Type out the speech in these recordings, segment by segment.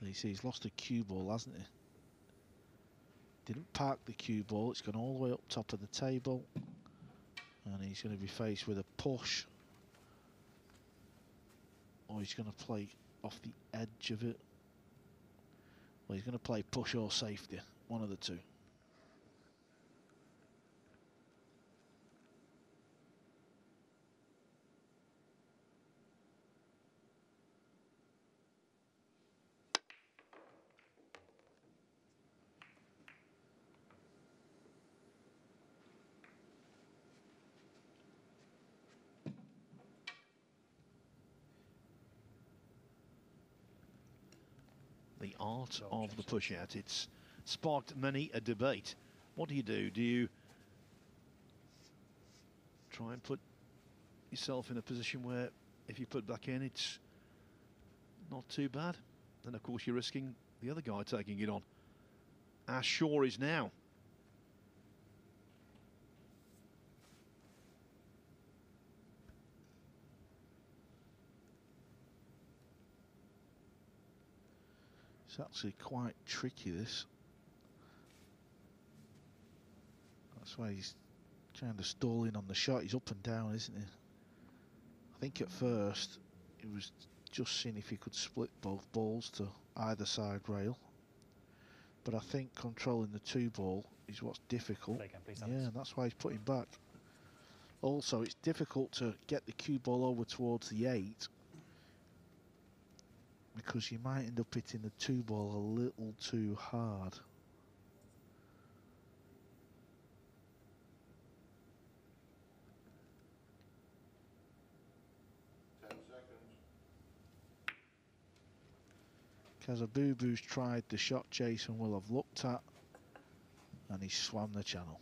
You see, he's lost a cue ball, hasn't he? Didn't park the cue ball. It's gone all the way up top of the table. And he's going to be faced with a push. Or he's going to play off the edge of it. Well, he's going to play push or safety. One of the two. The art of the push-out. It's sparked many a debate. What do you do? Do you try and put yourself in a position where if you put back in, it's not too bad? Then, of course, you're risking the other guy taking it on. As sure is now. It's actually quite tricky, this. That's why he's kind of stalling on the shot. He's up and down, isn't he? I think at first he was just seeing if he could split both balls to either side rail. But I think controlling the two ball is what's difficult. Yeah, and that's why he's putting back. Also, it's difficult to get the cue ball over towards the 8 because you might end up hitting the two ball a little too hard. Kazabubu's tried the shot Jayson will have looked at, and he swam the channel.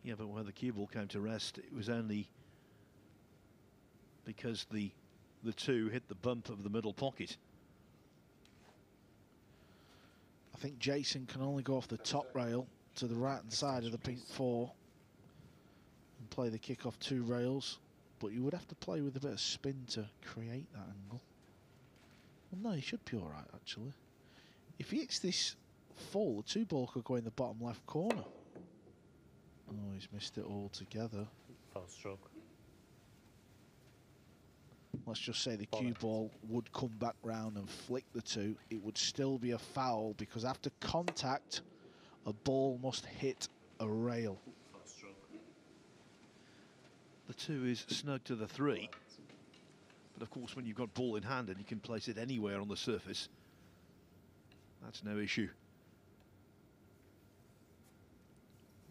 Yeah, but where the cue ball came to rest, it was only because the two hit the bump of the middle pocket. I think Jayson can only go off the top rail to the right hand side of the pink 4 and play the kick off 2 rails, but you would have to play with a bit of spin to create that angle. Well, no, he should be all right, actually. If he hits this full, the two ball could go in the bottom left corner. Oh, he's missed it altogether. Post stroke. Let's just say the cue ball would come back round and flick the two. It would still be a foul because after contact, a ball must hit a rail. Post stroke. The 2 is snug to the 3. But of course, when you've got ball in hand and you can place it anywhere on the surface, that's no issue.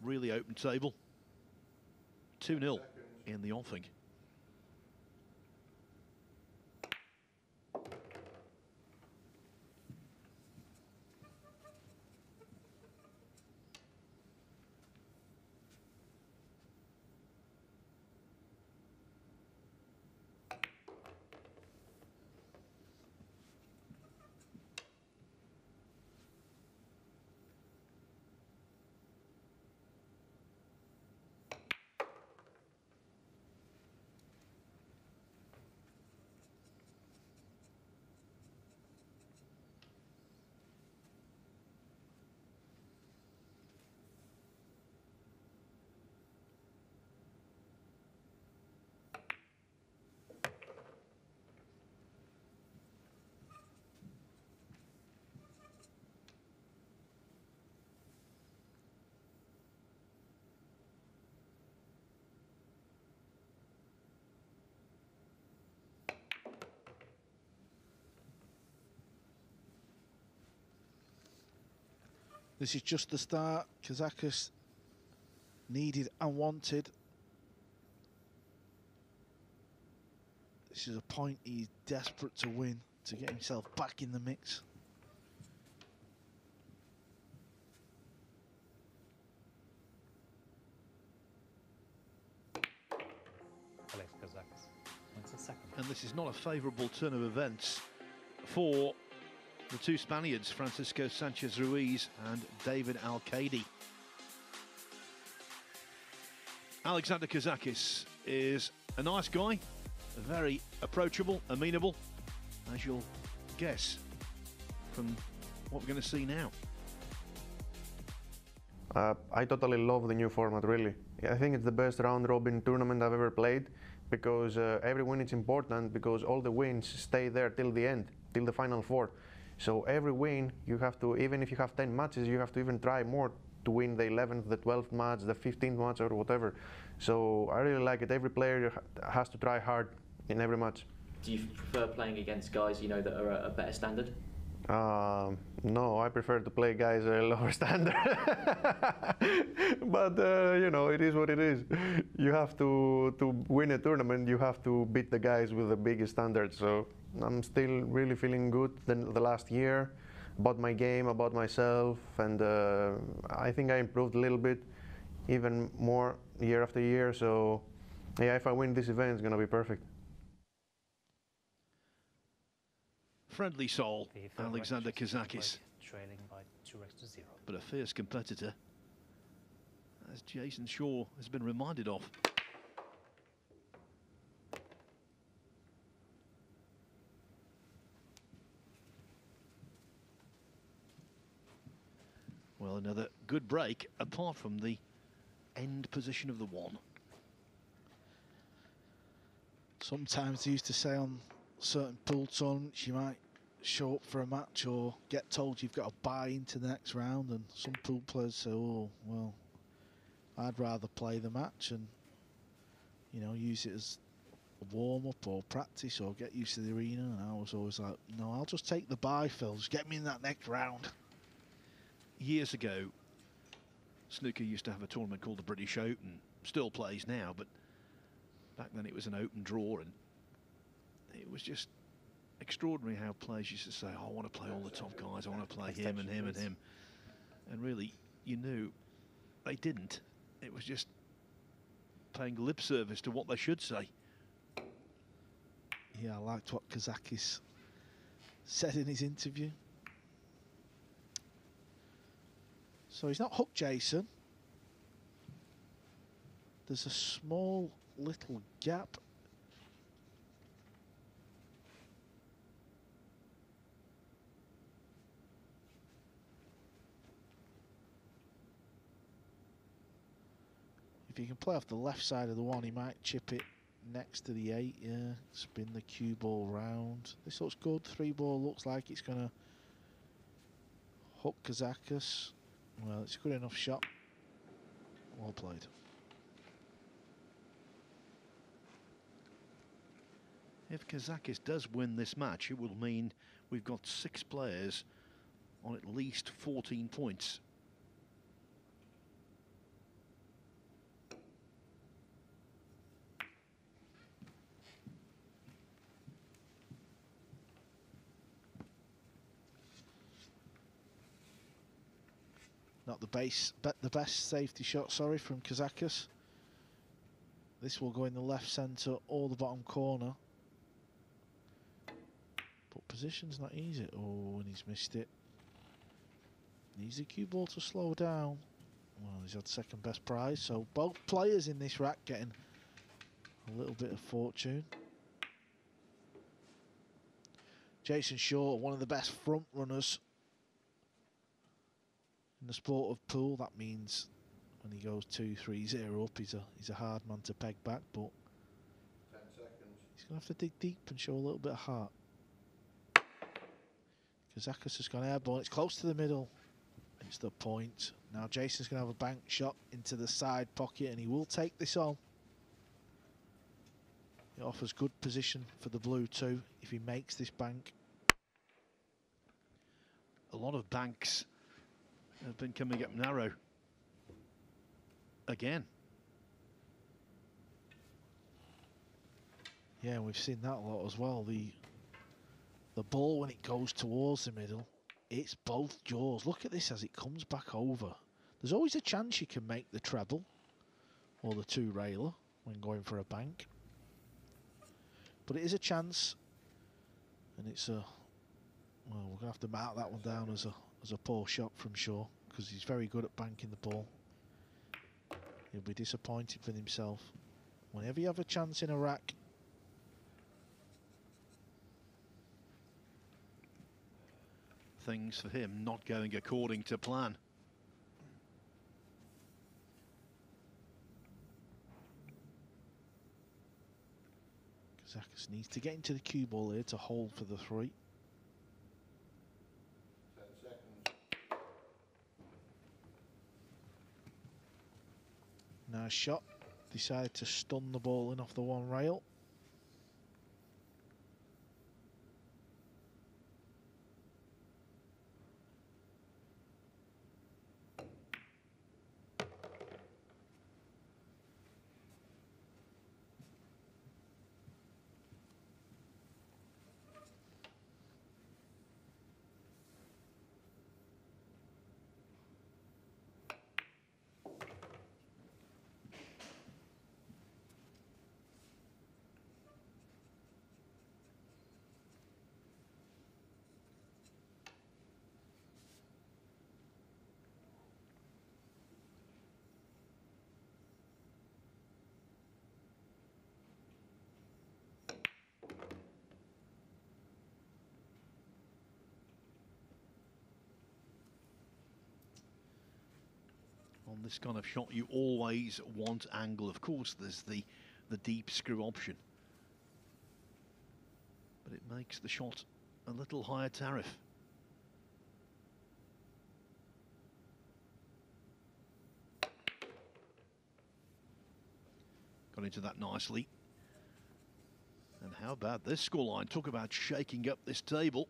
Really open table. 2-0 in the offing. This is just the start. Kazakis needed and wanted. This is a point he's desperate to win to get himself back in the mix. Kazakis. It's a second. And this is not a favourable turn of events for the 2 Spaniards, Francisco Sanchez-Ruiz and David Alcaide. Alexander Kazakis is a nice guy, very approachable, amenable, as you'll guess from what we're going to see now. I totally love the new format, really. I think it's the best round-robin tournament I've ever played, because every win is important, because all the wins stay there till the end, till the final four. So every win, you have to, even if you have 10 matches, you have to even try more to win the 11th, the 12th match, the 15th match, or whatever. So I really like it. Every player has to try hard in every match. Do you prefer playing against guys you know that are a better standard? No, I prefer to play guys at a lower standard. But you know, it is what it is. You have to win a tournament, you have to beat the guys with the biggest standards. So I'm still really feeling good the last year about my game, about myself, and I think I improved a little bit, even more year after year. So yeah, if I win this event, it's gonna be perfect. Friendly soul, The third Alexander racket just Kazakis, trailing by 2 racks to 0. but a fierce competitor, as Jayson Shaw has been reminded of. Well, another good break, apart from the end position of the one. Sometimes they used to say on certain pool tournaments you might show up for a match or get told you've got to buy into the next round, and some pool players say, oh, well, I'd rather play the match and, you know, use it as a warm-up or practice or get used to the arena. And I was always like, no, I'll just take the buy, Phil, just get me in that next round. Years ago, snooker used to have a tournament called the British Open, still plays now, but back then it was an open draw, and it was just extraordinary how players used to say, oh, I want to play all the top guys, I want to play him and him and him. And really, you knew they didn't. It was just paying lip service to what they should say. Yeah, I liked what Kazakis said in his interview. So he's not hooked Jayson. There's a small little gap. If he can play off the left side of the one, he might chip it next to the 8, yeah. Spin the cue ball round. This looks good. 3 ball looks like it's going to hook Kazakis. Well, it's a good enough shot. Well played. If Kazakis does win this match, it will mean we've got 6 players on at least 14 points. Not the best safety shot, sorry, from Kazakis. This will go in the left centre or the bottom corner. But position's not easy. Oh, and he's missed it. Needs the cue ball to slow down. Well, he's had second best prize, so both players in this rack getting a little bit of fortune. Jayson Shaw, one of the best front runners in the sport of pool. That means when he goes 2-3-0 up, he's a hard man to peg back, but 10 seconds. He's going to have to dig deep and show a little bit of heart. Kazakis has gone airborne. It's close to the middle. It's the point. Now Jayson's going to have a bank shot into the side pocket, and he will take this on. It offers good position for the blue too if he makes this bank. A lot of banks have been coming up narrow again. Yeah, we've seen that a lot as well. The ball, when it goes towards the middle, it's both jaws. Look at this as it comes back over. There's always a chance you can make the treble or the 2-railer when going for a bank. But it is a chance, and it's a, well, we're going to have to mark that one down as a poor shot from Shaw, because he's very good at banking the ball. He'll be disappointed with himself Whenever you have a chance in a rack, things for him not going according to plan. Kazakis needs to get into the cue ball here to hold for the 3. Nice shot. Decided to stun the ball in off the 1 rail. On this kind of shot, you always want angle. Of course, there's the deep screw option, but it makes the shot a little higher tariff. Got into that nicely. And how about this scoreline? Talk about shaking up this table.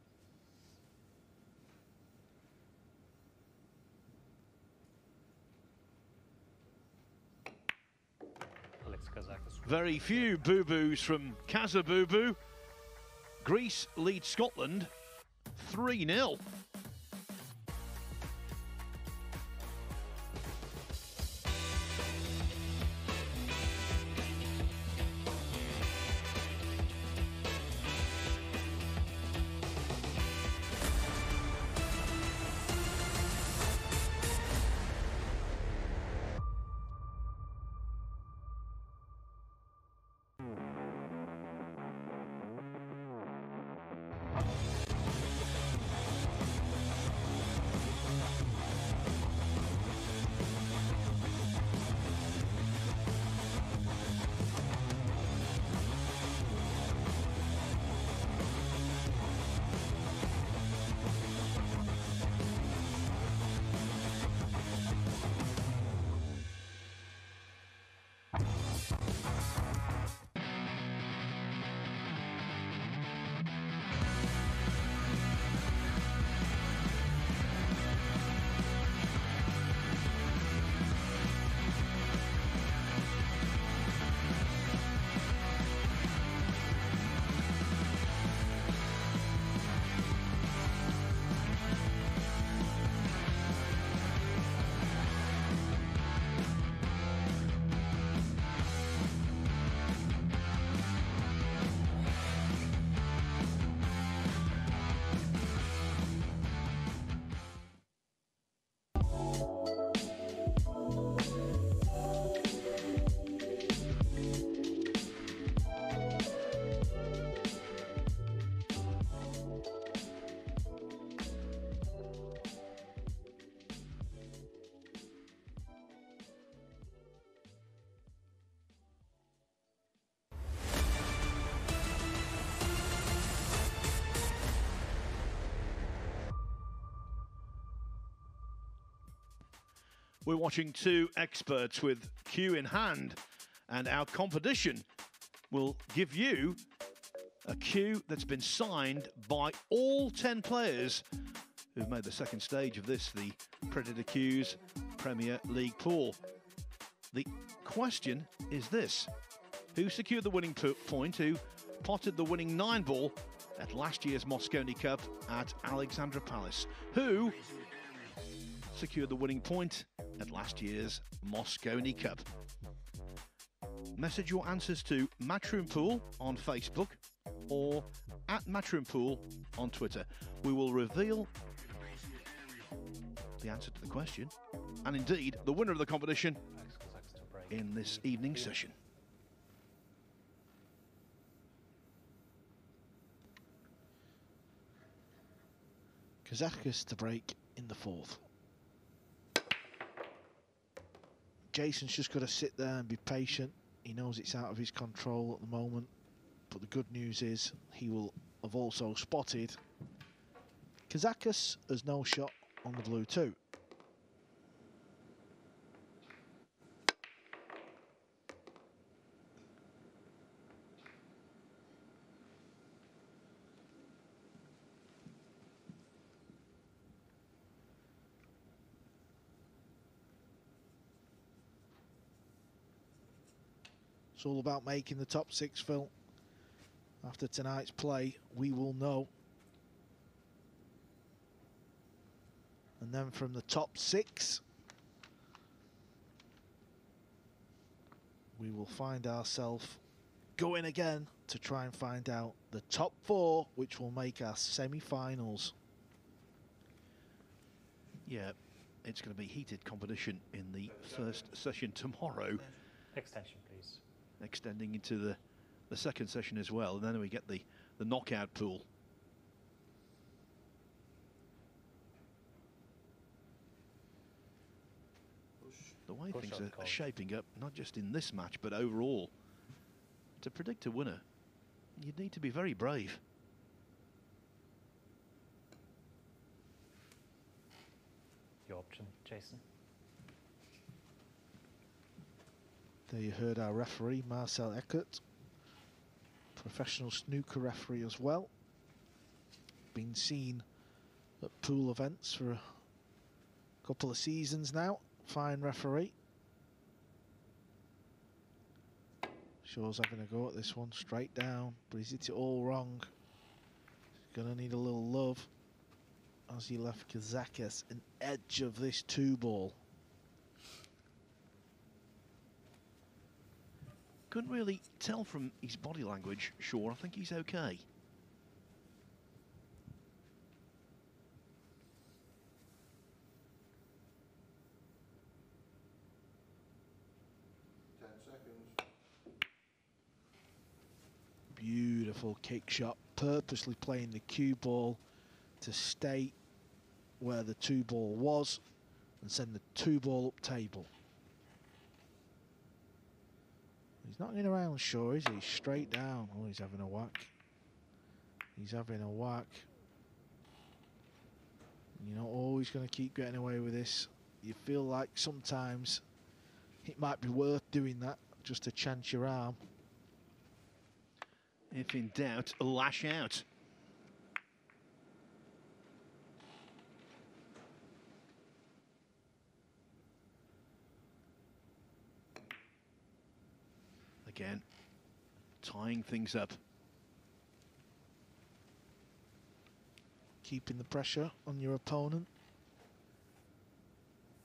Very few boo-boos from Kazaboo. Greece leads Scotland 3-0. We're watching two experts with cue in hand, and our competition will give you a cue that's been signed by all 10 players who've made the second stage of this, the Predator Cues Premier League pool. The question is this: who secured the winning point, who potted the winning 9-ball at last year's Mosconi Cup at Alexandra Palace? Who secured the winning point at last year's Mosconi Cup? Message your answers to Matchroom Pool on Facebook or at Matchroom Pool on Twitter. We will reveal the answer to the question and indeed the winner of the competition in this evening's session. Kazakis to break in the fourth. Jayson's just got to sit there and be patient. He knows it's out of his control at the moment, but the good news is he will have also spotted Kazakis has no shot on the blue two. It's all about making the top six, Phil. After tonight's play, we will know. And then from the top six, we will find ourselves going again to try and find out the top four, which will make our semi-finals. Yeah, it's going to be heated competition in the first session tomorrow. Extension, please. Extending into the second session as well, and then we get the knockout pool. The way things are shaping up, not just in this match, but overall, to predict a winner, you need to be very brave. Your option, Jayson. There you heard our referee, Marcel Eckert, professional snooker referee as well. Been seen at pool events for a couple of seasons now. Fine referee. Shaw's having a go at this one, straight down, but he's hit it all wrong. He's gonna need a little love as he left Kazakis an edge of this two ball. Couldn't really tell from his body language, Shaw. I think he's okay. Beautiful kick shot, purposely playing the cue ball to stay where the two ball was and send the two ball up table. He's not in around, Shaw, is he? Straight down. Oh, he's having a whack. He's having a whack. You're not always going to keep getting away with this. You feel like sometimes it might be worth doing that just to chance your arm. If in doubt, lash out. Again, tying things up. Keeping the pressure on your opponent.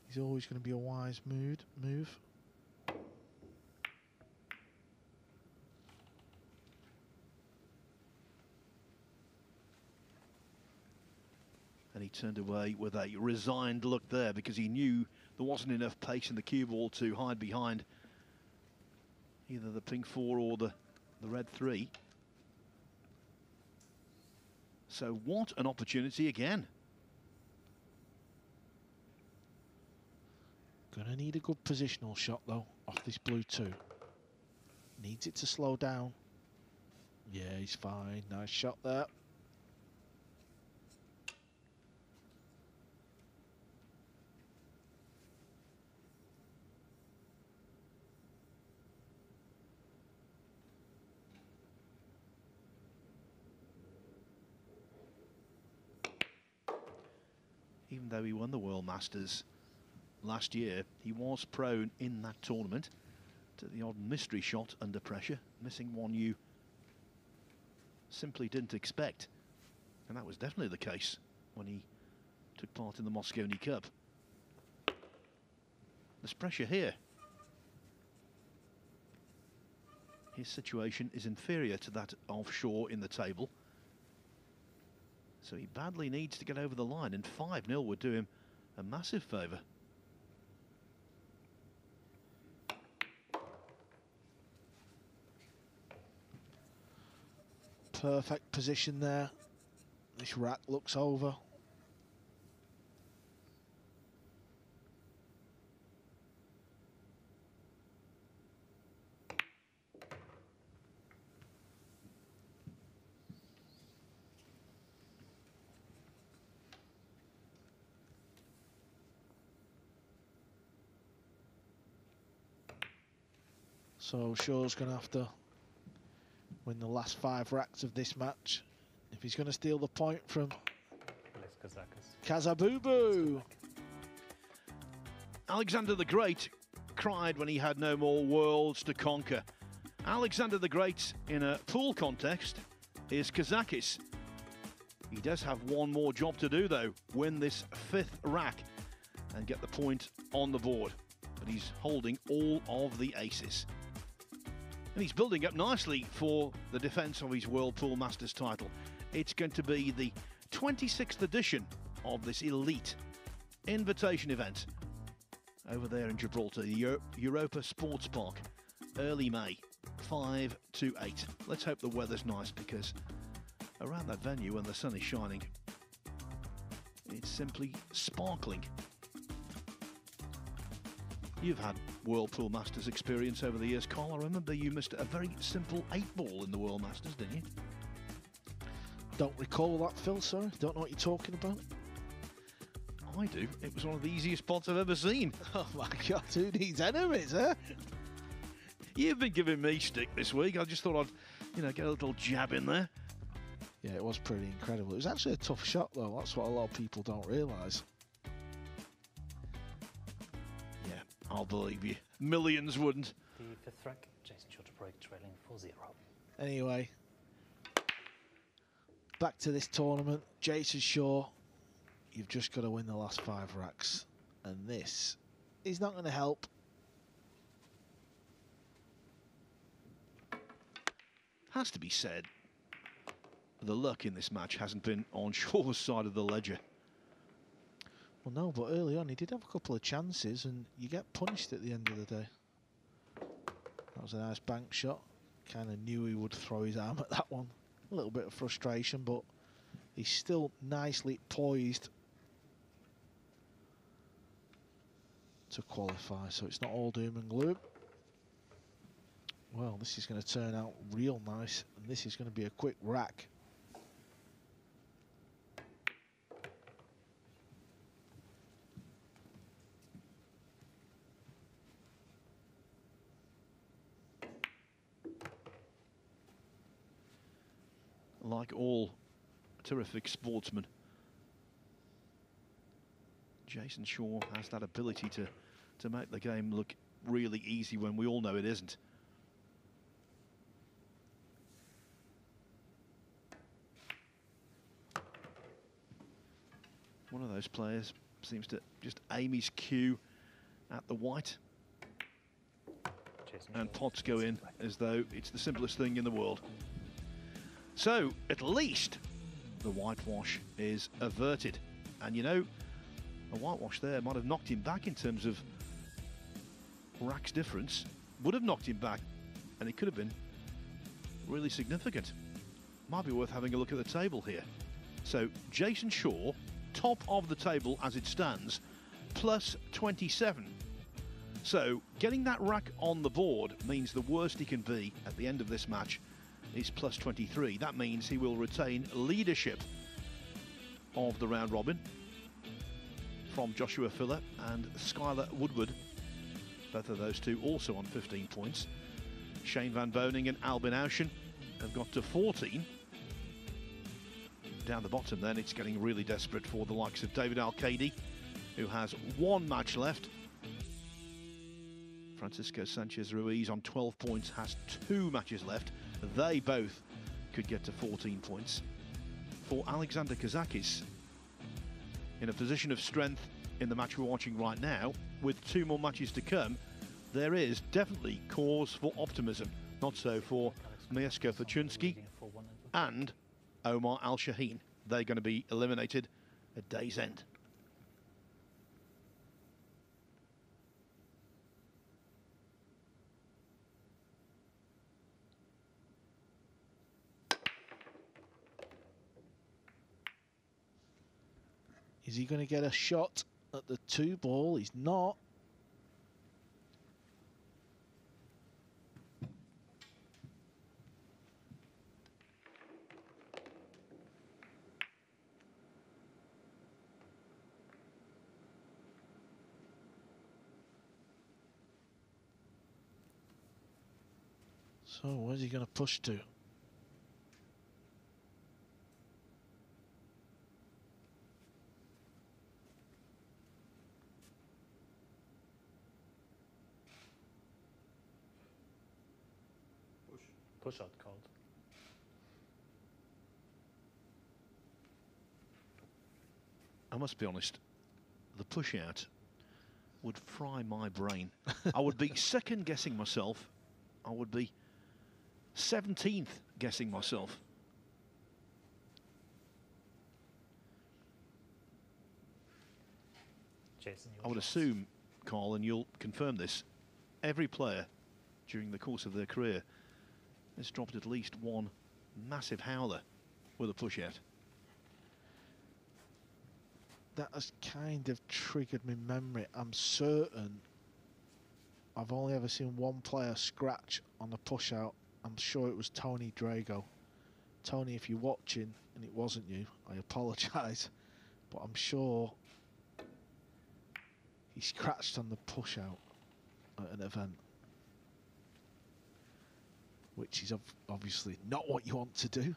He's always going to be a wise move. And he turned away with a resigned look there because he knew there wasn't enough pace in the cue ball to hide behind either the pink four or the red three. So what an opportunity again. Gonna need a good positional shot though off this blue two. Needs it to slow down. Yeah, he's fine. Nice shot there. Even though he won the World Masters last year, he was prone in that tournament to the odd mystery shot under pressure, missing one you simply didn't expect. And that was definitely the case when he took part in the Mosconi Cup. There's pressure here. His situation is inferior to that of Shaw in the table. So he badly needs to get over the line, and 5-0 would do him a massive favour. Perfect position there. This rack looks over. So Shaw's going to have to win the last 5 racks of this match if he's going to steal the point from Kazabubu. Alexander the Great cried when he had no more worlds to conquer. Alexander the Great in a pool context is Kazakis. He does have one more job to do though, win this 5th rack and get the point on the board. But he's holding all of the aces. And he's building up nicely for the defence of his World Pool Masters title. It's going to be the 26th edition of this elite invitation event over there in Gibraltar, the Europa Sports Park, early May, 5 to 8. Let's hope the weather's nice, because around that venue when the sun is shining, it's simply sparkling. You've had World Pool Masters experience over the years, Carl. I remember you missed a very simple 8-ball in the World Masters, didn't you? Don't recall that, Phil, sorry. Don't know what you're talking about. I do. It was one of the easiest pots I've ever seen. Oh my God, who needs enemies, huh? You've been giving me stick this week. I just thought I'd, get a little jab in there. Yeah, it was pretty incredible. It was actually a tough shot, though. That's what a lot of people don't realise. Yeah, I'll believe you. Millions wouldn't. The 5th rack, Jayson Shaw to break, trailing 4-0. Anyway, back to this tournament. Jayson Shaw, you've just got to win the last 5 racks. And this is not going to help. Has to be said, the luck in this match hasn't been on Shaw's side of the ledger. Well, no, but early on he did have a couple of chances, and you get punished at the end of the day. That was a nice bank shot. Kind of knew he would throw his arm at that one. A little bit of frustration, but he's still nicely poised to qualify, so it's not all doom and gloom. Well, this is going to turn out real nice, and this is going to be a quick rack. Like all terrific sportsmen, Jayson Shaw has that ability to make the game look really easy when we all know it isn't. One of those players seems to just aim his cue at the white, and pots go in as though it's the simplest thing in the world. So, at least the whitewash is averted. And a whitewash there might have knocked him back in terms of racks difference. Would have knocked him back, and it could have been really significant. Might be worth having a look at the table here. So, Jayson Shaw, top of the table as it stands, plus 27. So, getting that rack on the board means the worst he can be at the end of this match is plus 23. That means he will retain leadership of the round robin from Joshua Filler and Skylar Woodward. Both of those two also on 15 points. Shane Van Boning and Albin Auschen have got to 14. Down the bottom then, it's getting really desperate for the likes of David Al-Kadi, who has 1 match left. Francisco Sanchez Ruiz on 12 points has 2 matches left. They both could get to 14 points. For Alexander Kazakis, in a position of strength in the match we're watching right now, with 2 more matches to come, there is definitely cause for optimism. Not so for Mieszko Fachunsky and Omar Al-Shaheen. They're going to be eliminated at day's end. Is he going to get a shot at the 2 ball? He's not. So where's he going to push to? Push out called. I must be honest, the push out would fry my brain. I would be second guessing myself. I would be 17th guessing myself. Jayson, I would assume, Carl, and you'll confirm this, every player during the course of their career has dropped at least one massive howler with a push out. That has kind of triggered my memory. I'm certain I've only ever seen one player scratch on a push out. I'm sure it was Tony Drago. Tony, if you're watching and it wasn't you, I apologise, but I'm sure he scratched on the push out at an event, which is obviously not what you want to do.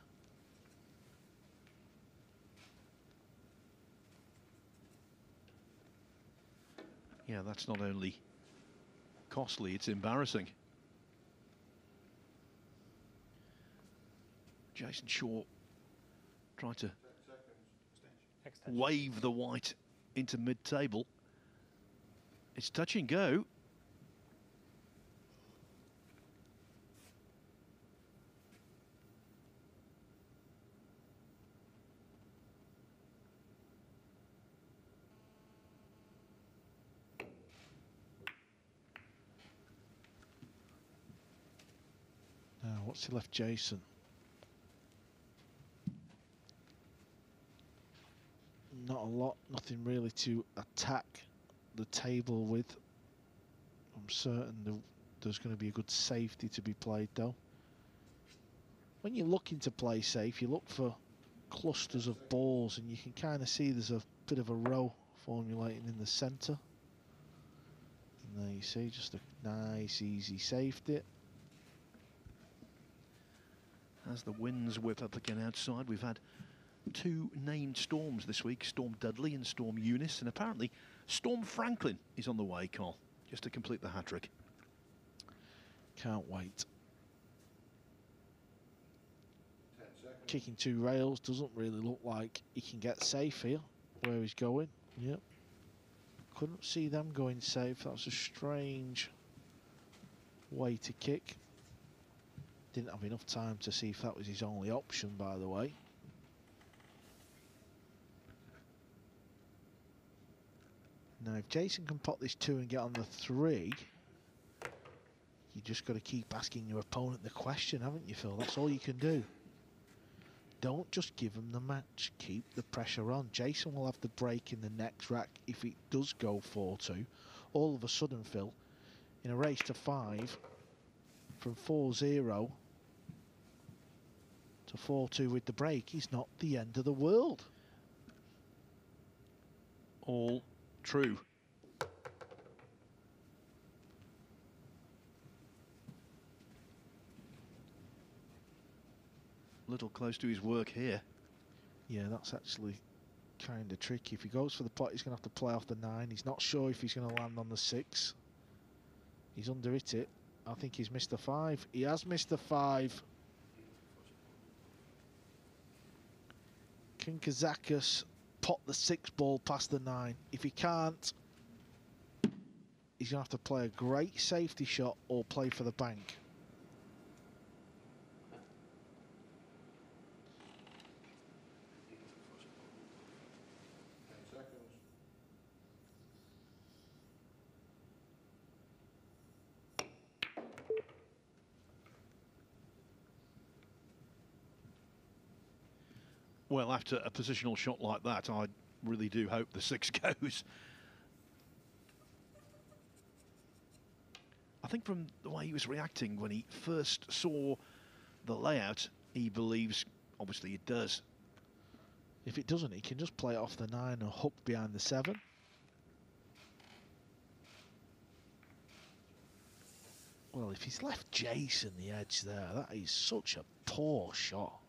Yeah, that's not only costly, it's embarrassing. Jayson Shaw tried to wave the white into mid-table. It's touch and go. Now, what's he left Jayson? Not a lot, nothing really to attack the table with. I'm certain there's going to be a good safety to be played though. When you're looking to play safe, you look for clusters of balls, and you can kind of see there's a bit of a row formulating in the centre. And there you see, just a nice, easy safety. As the winds whip up again outside, we've had two named storms this week, Storm Dudley and Storm Eunice, and apparently Storm Franklin is on the way, Carl, just to complete the hat-trick. Can't wait. Kicking two rails, doesn't really look like he can get safe here, where he's going. Yep. Couldn't see them going safe. That's a strange way to kick. Didn't have enough time to see if that was his only option, by the way. Now, if Jayson can pot this 2 and get on the 3, you just got to keep asking your opponent the question, haven't you, Phil? That's all you can do. Don't just give him the match. Keep the pressure on. Jayson will have the break in the next rack if it does go 4-2. All of a sudden, Phil, in a race to 5, from 4-0 to 4-2 with the break is not the end of the world. All true. Little close to his work here. Yeah, that's actually kind of tricky. If he goes for the pot, he's going to have to play off the 9. He's not sure if he's going to land on the 6. He's underhit it. I think he's missed the 5. He has missed the 5. Can Kazakis pot the 6 ball past the 9? If he can't, he's going to have to play a great safety shot or play for the bank. Well, after a positional shot like that, I really do hope the 6 goes. I think from the way he was reacting when he first saw the layout, he believes, obviously it does. If it doesn't, he can just play it off the 9 and hook behind the 7. Well, if he's left Jayson the edge there, that is such a poor shot.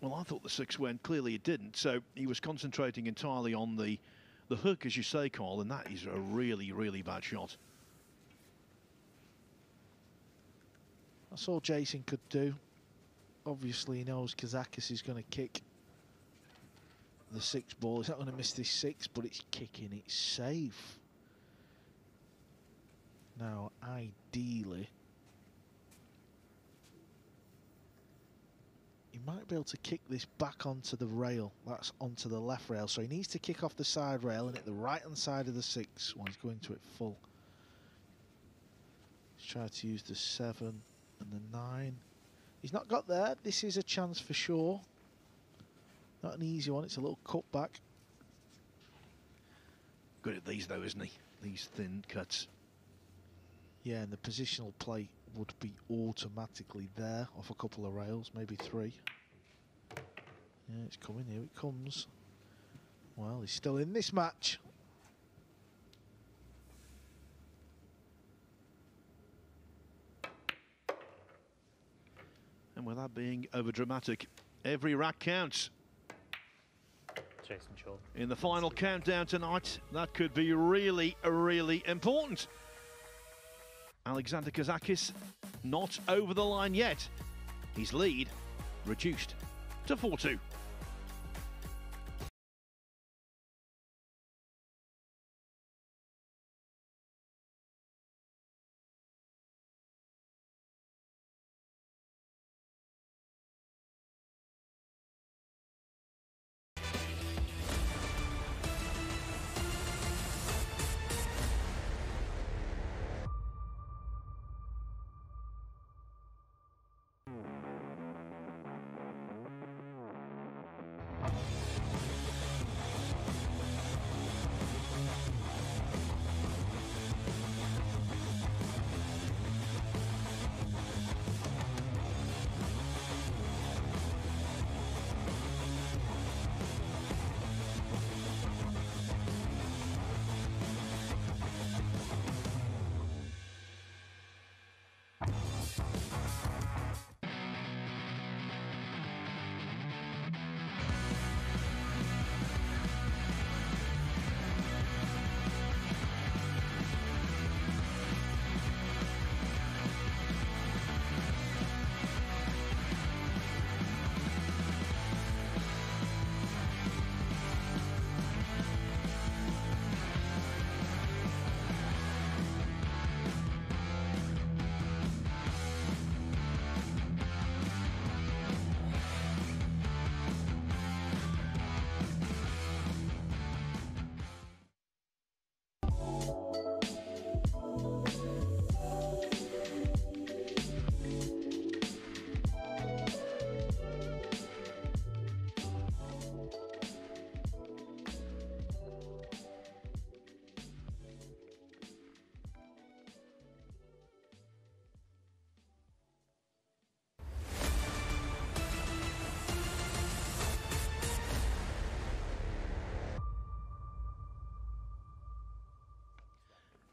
Well, I thought the 6 went. Clearly it didn't. So he was concentrating entirely on the hook, as you say, Carl, and that is a really, really bad shot. That's all Jayson could do. Obviously, he knows Kazakis is going to kick the 6 ball. He's not going to miss this 6, but it's kicking it safe. Now, ideally, he might be able to kick this back onto the rail. That's onto the left rail. So he needs to kick off the side rail and hit the right-hand side of the 6 when he's going to it full. Let's try to use the 7 and the 9. He's not got there. This is a chance for sure. Not an easy one. It's a little cutback. Good at these, though, isn't he? These thin cuts. Yeah, and the positional play would be automatically there off a couple of rails, maybe 3. Yeah, it's coming. Here it comes. Well, he's still in this match. And without being over-dramatic, every rack counts. Jayson Shaw. In the final countdown tonight, that could be really, really important. Alexander Kazakis not over the line yet. His lead reduced to 4-2.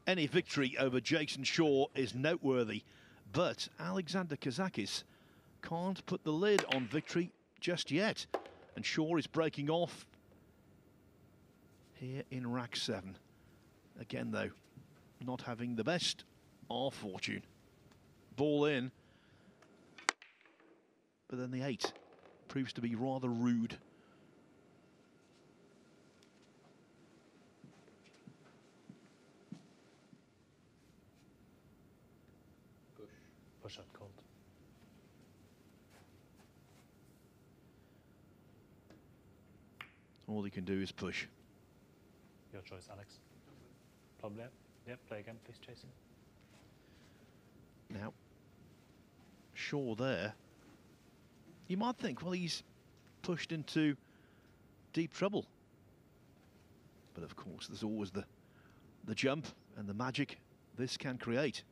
Any victory over Jayson Shaw is noteworthy, but Alexander Kazakis can't put the lid on victory just yet. And Shaw is breaking off here in rack 7. Again, though, not having the best of fortune. Ball in, but then the 8 proves to be rather rude. Push out cold. All he can do is push. Your choice, Alex. Probably. Yeah, play again, please, Jayson. Now, Shaw there. You might think, well, he's pushed into deep trouble. But of course, there's always the jump and the magic this can create.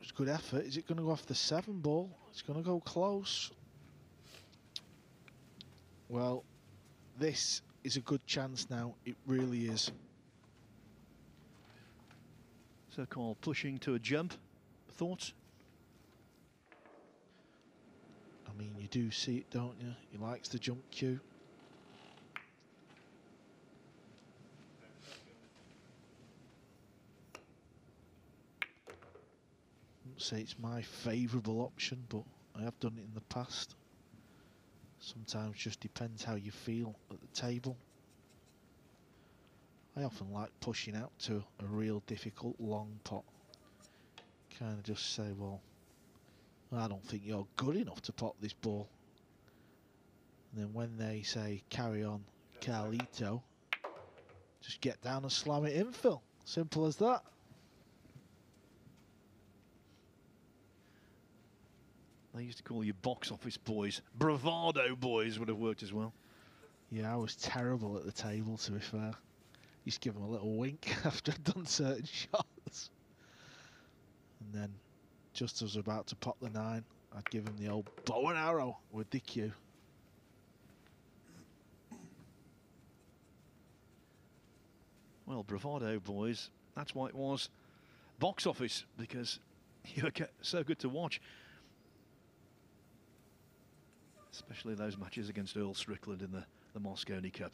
It's good effort. Is it going to go off the 7 ball? It's going to go close. Well, this is a good chance now. It really is. So-called pushing to a jump. Thoughts? I mean, you do see it, don't you? He likes the jump cue. I wouldn't say it's my favourable option, but I have done it in the past. Sometimes just depends how you feel at the table. I often like pushing out to a real difficult long pot. Kind of just say, well, I don't think you're good enough to pot this ball. And then when they say, carry on, Carlito, just get down and slam it in, Phil. Simple as that. They used to call you box office boys. Bravado boys would have worked as well. Yeah, I was terrible at the table, to be fair. Used to give them a little wink after I'd done certain shots. And then, just as I was about to pop the 9, I'd give him the old bow and arrow with the cue. Well, bravado boys, that's why it was box office, because you were so good to watch. Especially those matches against Earl Strickland in the Mosconi Cup.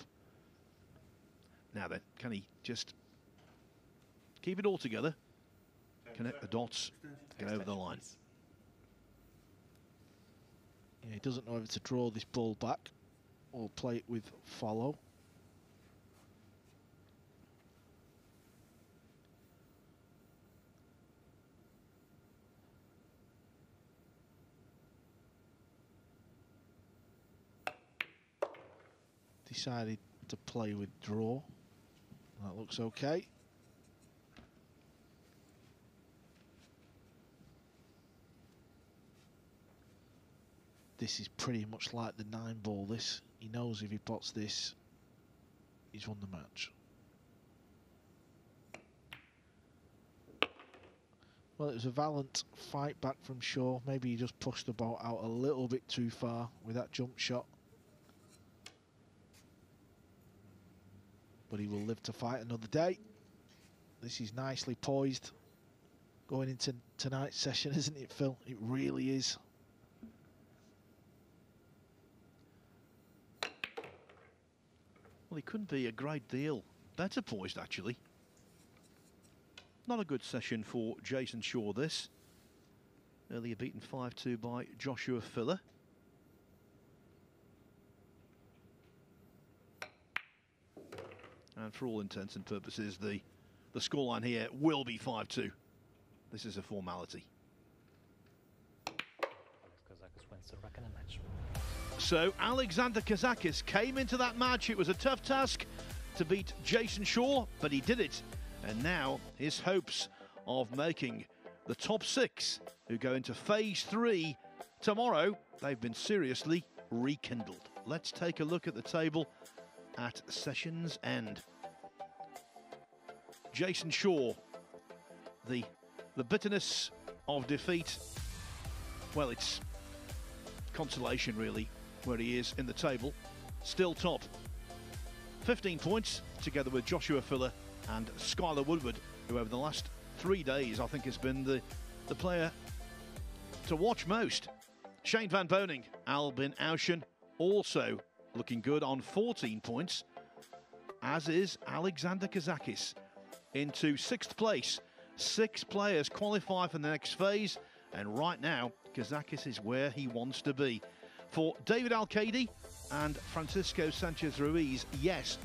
Now then, can he just keep it all together, connect the dots, get over the line? Yeah, he doesn't know whether to draw this ball back or play it with follow. Decided to play with draw. That looks okay. This is pretty much like the 9 ball, this. He knows if he pots this, he's won the match. Well, it was a valiant fight back from Shaw. Maybe he just pushed the ball out a little bit too far with that jump shot. But he will live to fight another day. This is nicely poised going into tonight's session, isn't it, Phil? It really is. Well, he couldn't be a great deal better poised, actually. Not a good session for Jayson Shaw, this. Earlier beaten 5-2 by Joshua Filler. And for all intents and purposes, the scoreline here will be 5-2. This is a formality. Kazakis wins the reckon and match. So Alexander Kazakis came into that match. It was a tough task to beat Jayson Shaw, but he did it. And now his hopes of making the top 6 who go into phase 3 tomorrow, they've been seriously rekindled. Let's take a look at the table at session's end. Jayson Shaw, the bitterness of defeat, well, it's consolation really where he is in the table, still top. 15 points together with Joshua Filler and Skylar Woodward, who over the last 3 days I think has been the player to watch most. Shane Van Boning, Albin Aushen also looking good on 14 points, as is Alexander Kazakis into 6th place. 6 players qualify for the next phase, and right now Kazakis is where he wants to be. For David Al-Kaidi and Francisco Sanchez Ruiz, yes,